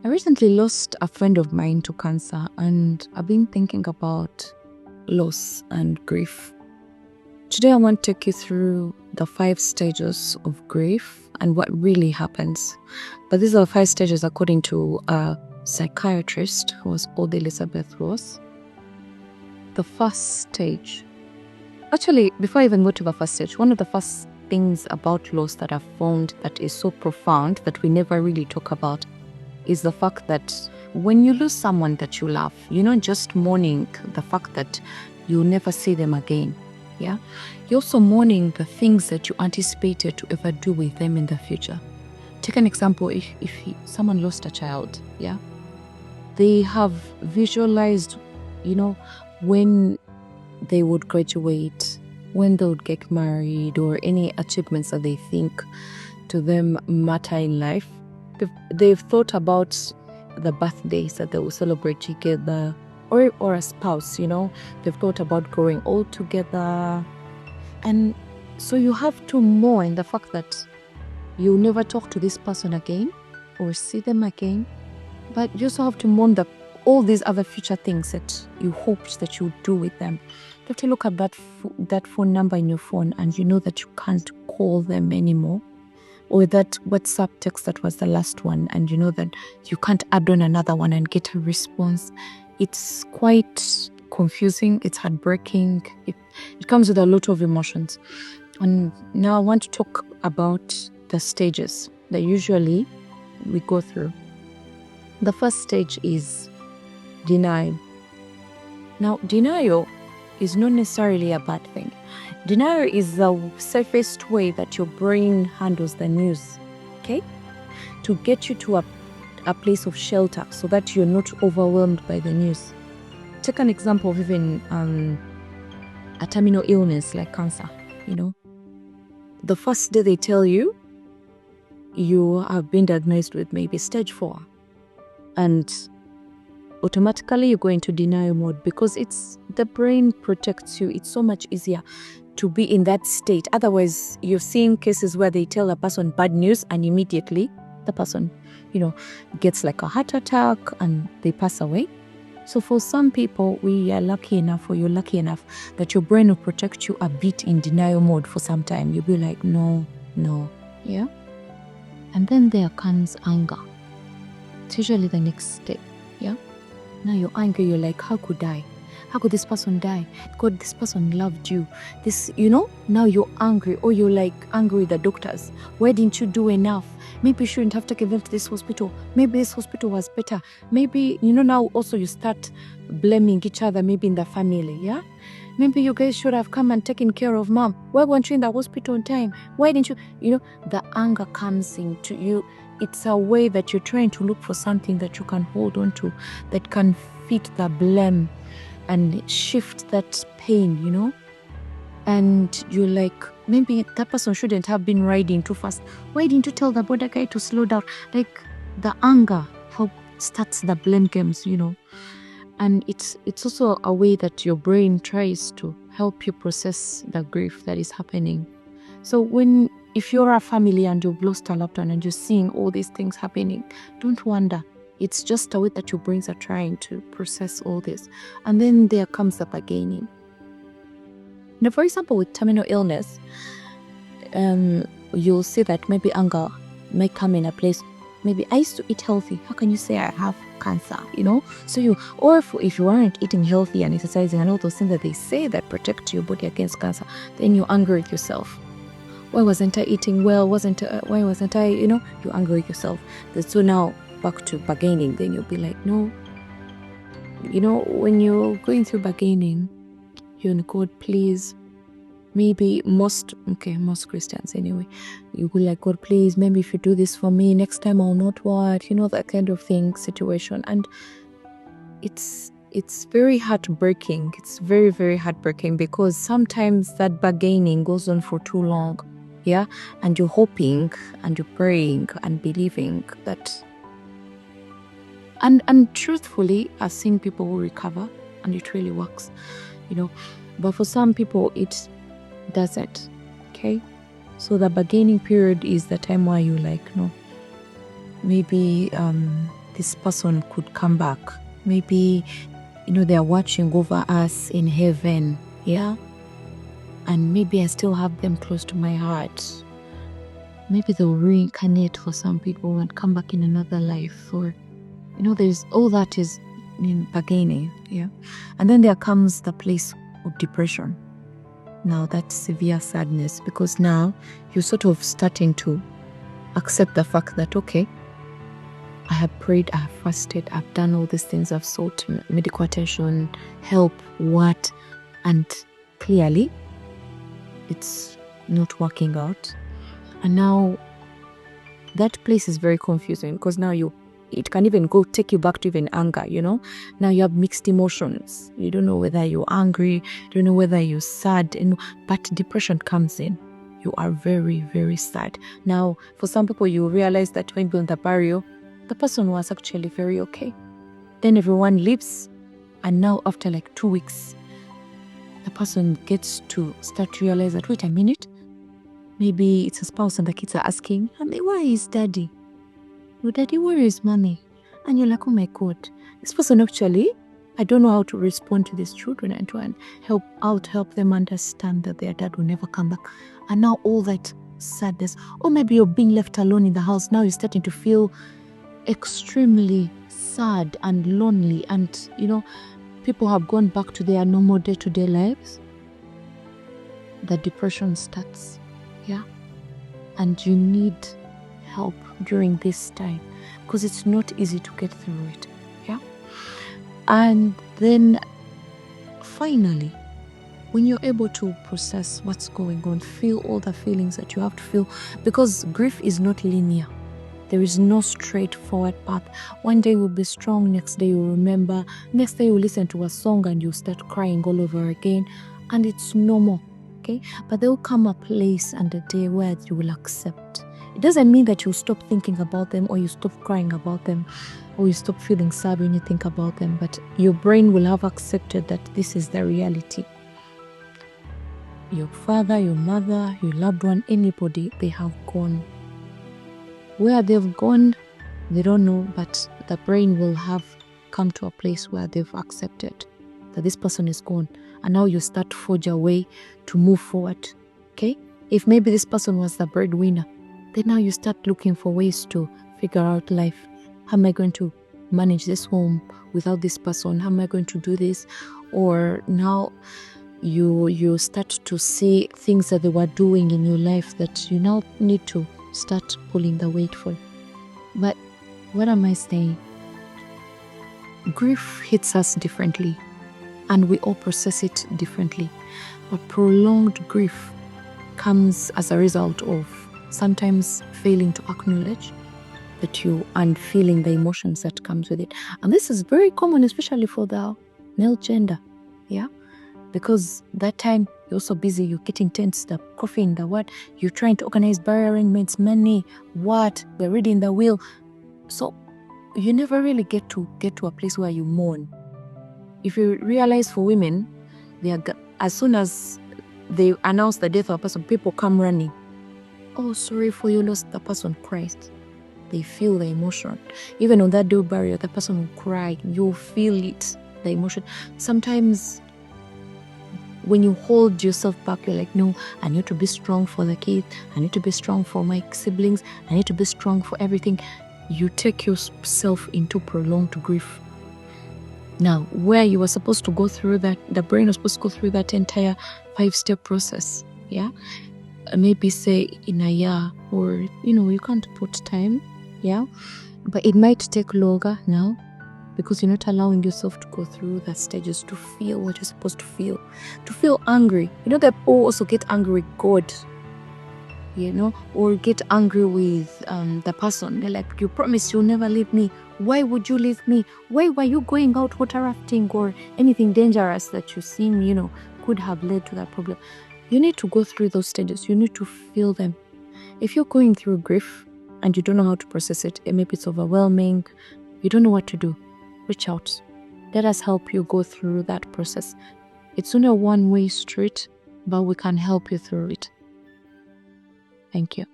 I recently lost a friend of mine to cancer, and I've been thinking about loss and grief. Today, I want to take you through the 5 stages of grief and what really happens. But these are 5 stages according to a psychiatrist who was called Elizabeth Ross. The first stage. Actually, before I even go to the first stage, one of the first things about loss that I've found that is so profound that we never really talk about is the fact that when you lose someone that you love, you're not just mourning the fact that you'll never see them again. Yeah, you're also mourning the things that you anticipated to ever do with them in the future. Take an example: if someone lost a child, yeah, they have visualized, when they would graduate, when they would get married, or any achievements that they think to them matter in life. They've thought about the birthdays that they will celebrate together, or a spouse, they've thought about growing old together. And so you have to mourn the fact that you'll never talk to this person again or see them again. But you also have to mourn all these other future things that you hoped that you would do with them. You have to look at that phone number in your phone, and you know that you can't call them anymore. Or that WhatsApp text that was the last one, and you know that you can't add on another one and get a response. It's quite confusing. It's heartbreaking. It comes with a lot of emotions. And now I want to talk about the stages that usually we go through. The first stage is denial. Now, denial is not necessarily a bad thing. Denial is the safest way that your brain handles the news, okay? To get you to a place of shelter so that you're not overwhelmed by the news. Take an example of even a terminal illness like cancer, The first day they tell you, you have been diagnosed with maybe stage 4. And automatically you go into denial mode because the brain protects you. It's so much easier to be in that state. Otherwise, you've seen cases where they tell a person bad news and immediately the person, gets like a heart attack and they pass away. So for some people, we are lucky enough, or you're lucky enough, that your brain will protect you a bit in denial mode for some time. You'll be like, no, yeah? And then there comes anger. It's usually the next step, yeah? Now you're angry, you're like, how could I? How could this person die? God, this person loved you. Now you're angry, or you're like angry with the doctors. Why didn't you do enough? Maybe you shouldn't have taken them to this hospital. Maybe this hospital was better. Maybe, now also you start blaming each other, maybe in the family, yeah? Maybe you guys should have come and taken care of mom. Why weren't you in the hospital on time? Why didn't you? The anger comes into you. It's a way that you're trying to look for something that you can hold on to, that can fit the blame and shift that pain, And you're like, maybe that person shouldn't have been riding too fast. Why didn't you tell the border guy to slow down? Like, the anger starts the blame games, And it's also a way that your brain tries to help you process the grief that is happening. So if you're a family and you've lost a loved one and you're seeing all these things happening, don't wonder. It's just a way that your brains are trying to process all this. And then there comes the bargaining. Now, for example, with terminal illness, you'll see that maybe anger may come in a place. Maybe I used to eat healthy. How can you say I have cancer? So if you aren't eating healthy and exercising and all those things that they say that protect your body against cancer, then you're angry with yourself. Why wasn't I eating well? Why wasn't I? You're angry with yourself. So now back to bargaining. Then you'll be like, no. When you're going through bargaining, you're in God, please. Maybe most Christians anyway, you go like, God, please, maybe if you do this for me, next time I'll not what, that kind of thing, situation. And it's very heartbreaking. It's very, very heartbreaking because sometimes that bargaining goes on for too long, yeah? And you're hoping and you're praying and believing that. And truthfully, I've seen people who recover and it really works, But for some people, it doesn't, okay? So the bargaining period is the time where you like, no, maybe this person could come back. Maybe, they're watching over us in heaven, yeah? And maybe I still have them close to my heart. Maybe they'll reincarnate for some people and come back in another life. Or, there's all that is in bargaining, yeah? And then there comes the place of depression. Now that's severe sadness, because now you're sort of starting to accept the fact that, okay, I have prayed, I have fasted, I've done all these things, I've sought medical attention, help, what, and clearly it's not working out. And now that place is very confusing, because now it can even take you back to even anger, Now you have mixed emotions. You don't know whether you're angry, you don't know whether you're sad, but depression comes in. You are very, very sad. Now, for some people, you realize that when you're in the burial, the person was actually very okay. Then everyone leaves, and now after like 2 weeks, the person gets to start to realize that, wait a minute, maybe it's a spouse and the kids are asking, where is daddy? Oh, daddy, where is mommy? And you're like, oh my God, this person actually, I don't know how to respond to these children and to help them understand that their dad will never come back. And now all that sadness, or maybe you're being left alone in the house. Now you're starting to feel extremely sad and lonely, and people have gone back to their normal day-to-day lives. The depression starts, yeah? And you need help during this time, because it's not easy to get through it, yeah? And then finally, when you're able to process what's going on, feel all the feelings that you have to feel, because grief is not linear. There is no straightforward path. One day you'll be strong, next day you'll remember, next day you'll listen to a song and you'll start crying all over again, and it's normal, okay? But there will come a place and a day where you will accept. It doesn't mean that you stop thinking about them, or you stop crying about them, or you stop feeling sad when you think about them, but your brain will have accepted that this is the reality. Your father, your mother, your loved one, anybody, they have gone. Where they've gone, they don't know, but the brain will have come to a place where they've accepted that this person is gone. And now you start to forge a way to move forward, okay? If maybe this person was the breadwinner, then now you start looking for ways to figure out life. How am I going to manage this home without this person? How am I going to do this? Or now you start to see things that they were doing in your life that you now need to start pulling the weight for. But what am I saying? Grief hits us differently, and we all process it differently. But prolonged grief comes as a result of sometimes failing to acknowledge that you and feeling the emotions that comes with it. And this is very common, especially for the male gender, yeah? Because that time you're so busy, you're getting tense, the coffee in the what, you're trying to organize burial arrangements, money, what, we're reading the will. So you never really get to a place where you mourn. If you realize for women, as soon as they announce the death of a person, people come running. Oh, sorry for you lost the person, Christ. They feel the emotion. Even on that day of burial, the person will cry. You'll feel it, the emotion. Sometimes when you hold yourself back, you're like, no, I need to be strong for the kid. I need to be strong for my siblings. I need to be strong for everything. You take yourself into prolonged grief. Now, where you were supposed to go through that, the brain was supposed to go through that entire 5-step process, yeah? Maybe say in a year, or, you can't put time, yeah? But it might take longer now, because you're not allowing yourself to go through the stages to feel what you're supposed to feel angry. That people also get angry with God, or get angry with the person. They're like, you promised you'll never leave me. Why would you leave me? Why were you going out water rafting or anything dangerous that you seem, could have led to that problem? You need to go through those stages. You need to feel them. If you're going through grief and you don't know how to process it, and maybe it's overwhelming, you don't know what to do, reach out. Let us help you go through that process. It's not a one-way street, but we can help you through it. Thank you.